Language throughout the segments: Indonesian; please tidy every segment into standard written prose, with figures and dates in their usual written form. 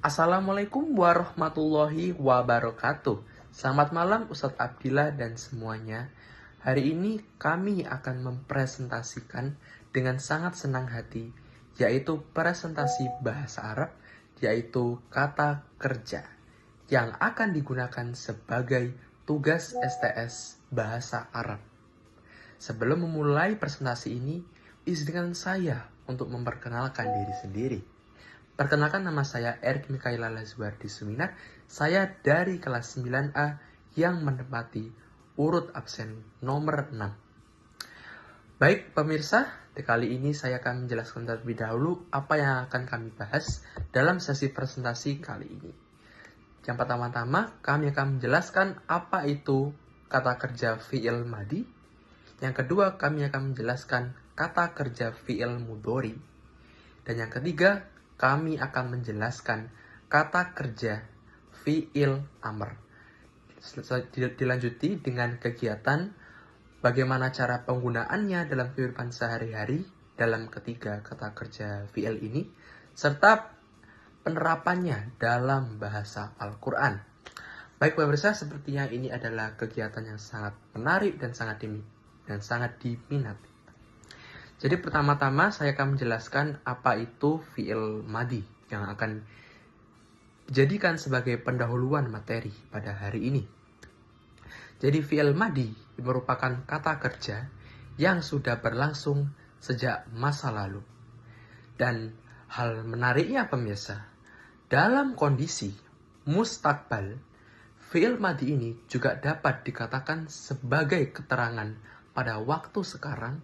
Assalamualaikum warahmatullahi wabarakatuh. Selamat malam Ustadz Abdillah dan semuanya. Hari ini kami akan mempresentasikan dengan sangat senang hati, yaitu presentasi bahasa Arab, yaitu kata kerja, yang akan digunakan sebagai tugas STS bahasa Arab. Sebelum memulai presentasi ini, izinkan saya untuk memperkenalkan diri sendiri. Perkenalkan, nama saya Erik Mikaela Lazuardi Suminar. Saya dari kelas 9A yang menempati urut absen nomor 6. Baik pemirsa, kali ini saya akan menjelaskan terlebih dahulu apa yang akan kami bahas dalam sesi presentasi kali ini. Yang pertama-tama, kami akan menjelaskan apa itu kata kerja fi'il madi. Yang kedua, kami akan menjelaskan kata kerja fi'il mudhari. Dan yang ketiga, kami akan menjelaskan kata kerja fi'il amr. Dilanjuti dengan kegiatan bagaimana cara penggunaannya dalam kehidupan sehari-hari dalam ketiga kata kerja fi'il ini, serta penerapannya dalam bahasa Al-Quran. Baik pemirsa, sepertinya ini adalah kegiatan yang sangat menarik dan sangat diminati. Jadi pertama-tama saya akan menjelaskan apa itu fi'il madi yang akan dijadikan sebagai pendahuluan materi pada hari ini. Jadi fi'il madi merupakan kata kerja yang sudah berlangsung sejak masa lalu. Dan hal menariknya pemirsa, dalam kondisi mustakbal, fi'il madi ini juga dapat dikatakan sebagai keterangan pada waktu sekarang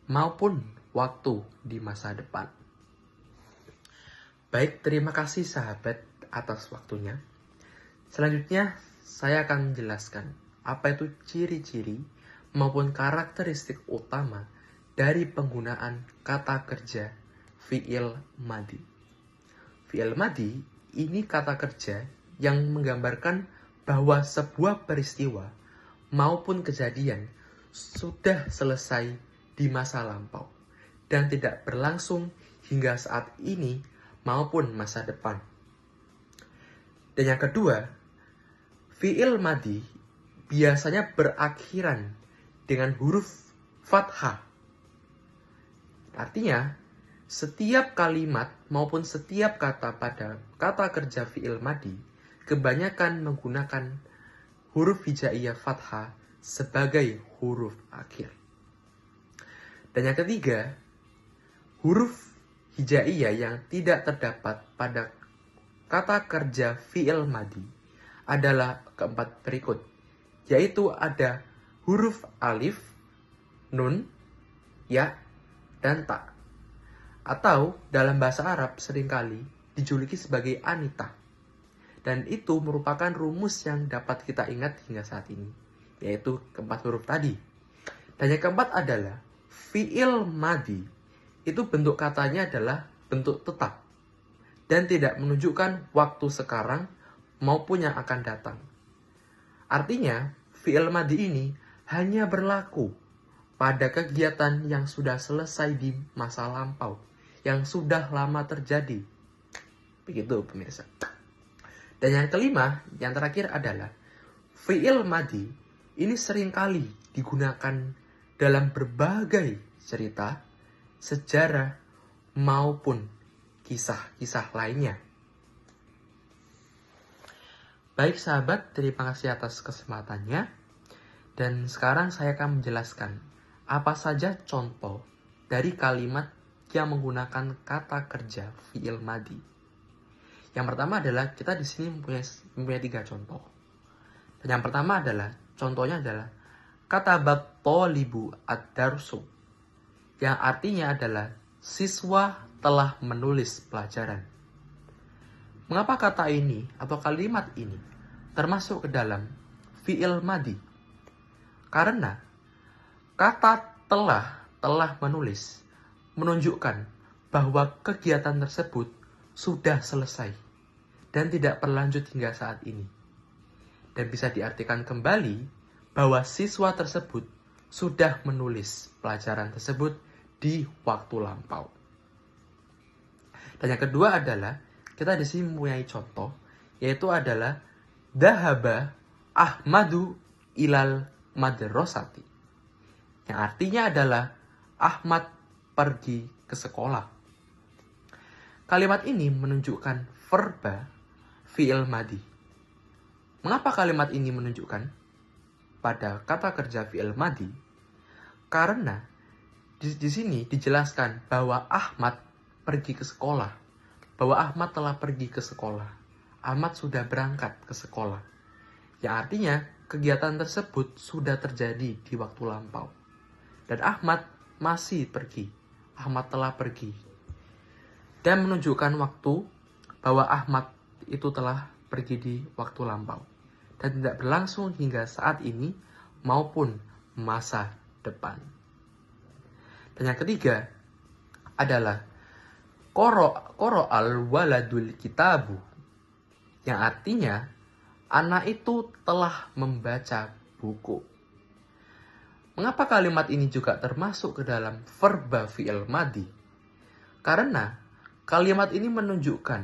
maupun waktu di masa depan. Baik, terima kasih sahabat atas waktunya. Selanjutnya, saya akan menjelaskan apa itu ciri-ciri maupun karakteristik utama dari penggunaan kata kerja fi'il madi. Fi'il madi ini kata kerja yang menggambarkan bahwa sebuah peristiwa maupun kejadian sudah selesai di masa lampau dan tidak berlangsung hingga saat ini maupun masa depan. Dan yang kedua, fi'il madi biasanya berakhiran dengan huruf fathah. Artinya, setiap kalimat maupun setiap kata pada kata kerja fi'il madi kebanyakan menggunakan huruf hijaiyah fathah sebagai huruf akhir. Dan yang ketiga, huruf hijaiyah yang tidak terdapat pada kata kerja fi'il madi adalah keempat berikut, yaitu ada huruf alif, nun, ya, dan ta. Atau dalam bahasa Arab seringkali dijuluki sebagai anita. Dan itu merupakan rumus yang dapat kita ingat hingga saat ini, yaitu keempat huruf tadi. Dan yang keempat adalah fi'il madi, itu bentuk katanya adalah bentuk tetap dan tidak menunjukkan waktu sekarang maupun yang akan datang. Artinya, fi'il madi ini hanya berlaku pada kegiatan yang sudah selesai di masa lampau, yang sudah lama terjadi. Begitu pemirsa. Dan yang kelima, yang terakhir adalah fi'il madi ini seringkali digunakan dalam berbagai cerita, sejarah, maupun kisah-kisah lainnya. Baik sahabat, terima kasih atas kesempatannya. Dan sekarang saya akan menjelaskan apa saja contoh dari kalimat yang menggunakan kata kerja fi'il madi. Yang pertama adalah kita di sini mempunyai 3 contoh. Dan yang pertama adalah contohnya adalah katabat thalibu ad-darsu, yang artinya adalah siswa telah menulis pelajaran. Mengapa kata ini atau kalimat ini termasuk ke dalam fi'il madi? Karena kata telah menulis menunjukkan bahwa kegiatan tersebut sudah selesai dan tidak berlanjut hingga saat ini. Dan bisa diartikan kembali bahwa siswa tersebut sudah menulis pelajaran tersebut di waktu lampau. Dan yang kedua adalah kita di sini mempunyai contoh, yaitu adalah Dhahaba Ahmadu ilal madrasati, yang artinya adalah Ahmad pergi ke sekolah. Kalimat ini menunjukkan verba fi'il madi. Mengapa kalimat ini menunjukkan pada kata kerja fi'il madi? Karena di sini dijelaskan bahwa Ahmad pergi ke sekolah, bahwa Ahmad telah pergi ke sekolah. Ahmad sudah berangkat ke sekolah, yang artinya kegiatan tersebut sudah terjadi di waktu lampau. Dan Ahmad masih pergi. Ahmad telah pergi. Dan menunjukkan waktu bahwa Ahmad itu telah pergi di waktu lampau. Dan tidak berlangsung hingga saat ini maupun masa depan. Dan yang ketiga adalah Qoro al-waladul kitabu, yang artinya anak itu telah membaca buku. Mengapa kalimat ini juga termasuk ke dalam verba fi'il madi? Karena kalimat ini menunjukkan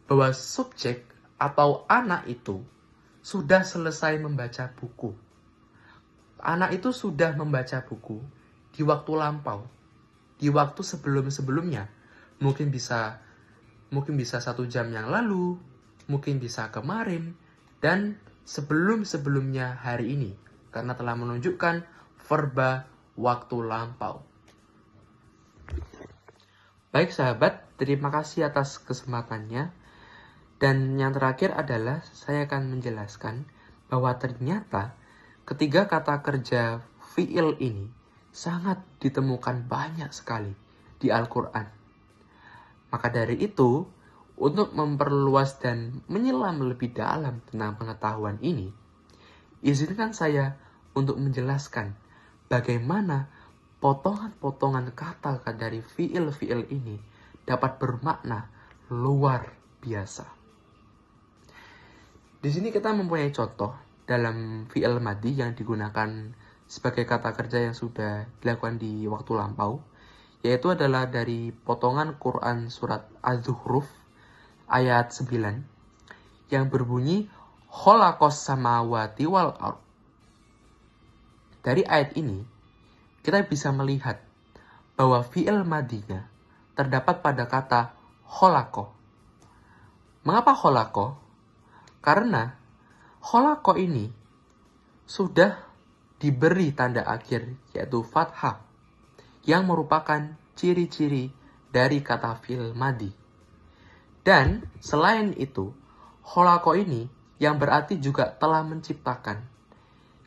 bahwa subjek atau anak itu sudah selesai membaca buku. Anak itu sudah membaca buku di waktu lampau, di waktu sebelum-sebelumnya. Mungkin bisa 1 jam yang lalu, mungkin bisa kemarin, dan sebelum-sebelumnya hari ini, karena telah menunjukkan verba waktu lampau. Baik sahabat, terima kasih atas kesempatannya. Dan yang terakhir adalah saya akan menjelaskan bahwa ternyata ketiga kata kerja fi'il ini sangat ditemukan banyak sekali di Al-Quran. Maka dari itu, untuk memperluas dan menyelam lebih dalam tentang pengetahuan ini, izinkan saya untuk menjelaskan bagaimana potongan-potongan kata dari fi'il-fi'il ini dapat bermakna luar biasa. Di sini kita mempunyai contoh dalam fi'il madi yang digunakan sebagai kata kerja yang sudah dilakukan di waktu lampau, yaitu adalah dari potongan Quran surat Az-Zukhruf ayat 9 yang berbunyi khalaqas samawati wal ardh. Dari ayat ini kita bisa melihat bahwa fi'il madinya terdapat pada kata khalaqa. Mengapa khalaqa? Karena khalaqa ini sudah diberi tanda akhir yaitu fathah, yang merupakan ciri-ciri dari kata fi'il madi. Dan selain itu, khalaqa ini yang berarti juga telah menciptakan,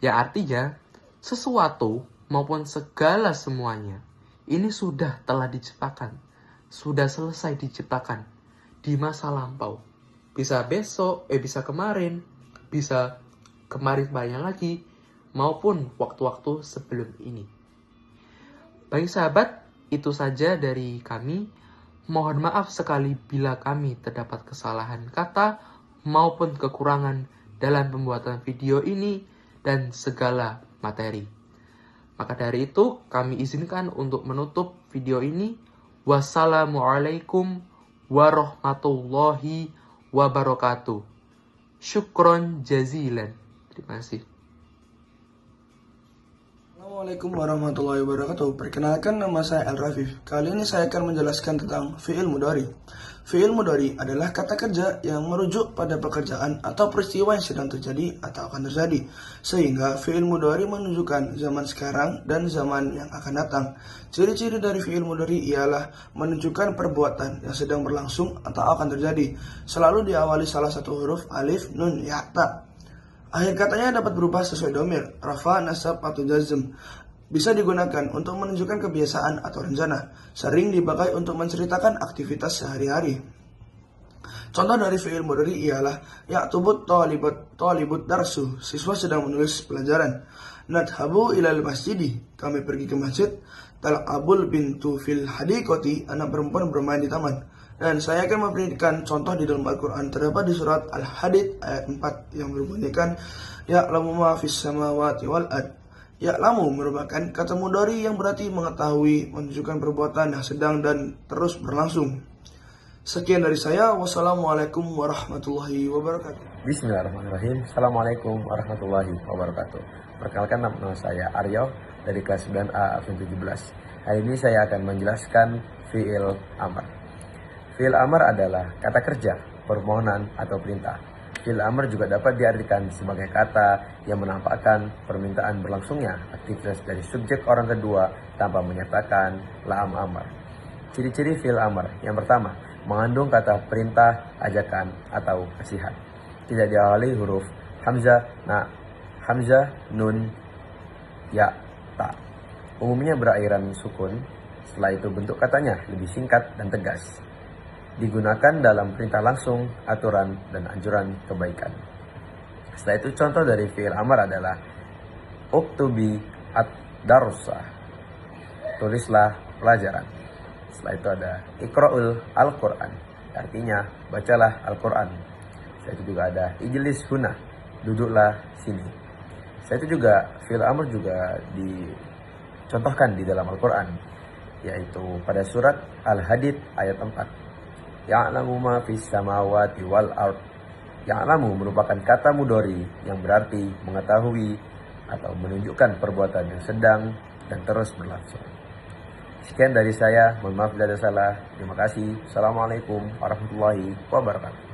yang artinya sesuatu maupun segala semuanya ini sudah telah diciptakan, sudah selesai diciptakan di masa lampau. Bisa besok, bisa kemarin, bisa kemarin lagi, maupun waktu-waktu sebelum ini. Baik sahabat, itu saja dari kami. Mohon maaf sekali bila kami terdapat kesalahan kata maupun kekurangan dalam pembuatan video ini dan segala materi. Maka dari itu, kami izinkan untuk menutup video ini. Wassalamualaikum warahmatullahi wabarakatuh. Syukron jazilan. Terima kasih. Assalamualaikum warahmatullahi wabarakatuh. Perkenalkan, nama saya Al-Rafif. Kali ini saya akan menjelaskan tentang fi'il mudhari. Fi'il mudhari adalah kata kerja yang merujuk pada pekerjaan atau peristiwa yang sedang terjadi atau akan terjadi. Sehingga fi'il mudhari menunjukkan zaman sekarang dan zaman yang akan datang. Ciri-ciri dari fi'il mudhari ialah menunjukkan perbuatan yang sedang berlangsung atau akan terjadi. Selalu diawali salah satu huruf alif, nun, ya, ta. Akhir katanya dapat berubah sesuai domir, rafa, nasab, atau jazm. Bisa digunakan untuk menunjukkan kebiasaan atau rencana. Sering dipakai untuk menceritakan aktivitas sehari-hari. Contoh dari fi'il mudhari ialah ya'tubut talibut darsu, siswa sedang menulis pelajaran. Nadhabu ilal masjidi, kami pergi ke masjid. Tal'abul bintu fil hadiqati, anak perempuan bermain di taman. Dan saya akan memberikan contoh di dalam Al-Quran, terdapat di surat Al-Hadid ayat 4 yang berbunyikan ya'lamu ma fis samawati wal ard. Ya'lamu merupakan kata mudhari yang berarti mengetahui, menunjukkan perbuatan yang sedang dan terus berlangsung. Sekian dari saya. Wassalamualaikum warahmatullahi wabarakatuh. Bismillahirrahmanirrahim. Assalamualaikum warahmatullahi wabarakatuh. Perkenalkan, nama saya Aryo dari kelas 9A absen 17. Hari ini saya akan menjelaskan fi'il amr. Fi'il amr adalah kata kerja, permohonan atau perintah. Fi'il amr juga dapat diartikan sebagai kata yang menampakkan permintaan berlangsungnya aktivitas dari subjek orang kedua tanpa menyertakan lam amr. Ciri-ciri fi'il amr. Yang pertama, mengandung kata perintah, ajakan, atau nasihat. Tidak diawali huruf hamzah, nun, ya, ta. Umumnya berakhiran sukun. Setelah itu bentuk katanya lebih singkat dan tegas. Digunakan dalam perintah langsung, aturan, dan anjuran kebaikan. Setelah itu contoh dari fi'il amr adalah uktubi ad-darussa. Tulislah pelajaran. Setelah itu ada iqra'ul al-Quran. Artinya bacalah Al-Quran. Setelah itu juga ada ijlis huna, duduklah sini. Setelah itu juga fi'il amr juga dicontohkan di dalam Al-Quran, yaitu pada surat Al-Hadid ayat 4. Ya'lamu ma fis samawati wal ard. Ya'lamu merupakan kata mudhari yang berarti mengetahui atau menunjukkan perbuatan yang sedang dan terus berlangsung. Sekian dari saya, mohon maaf bila ada salah. Terima kasih. Assalamualaikum warahmatullahi wabarakatuh.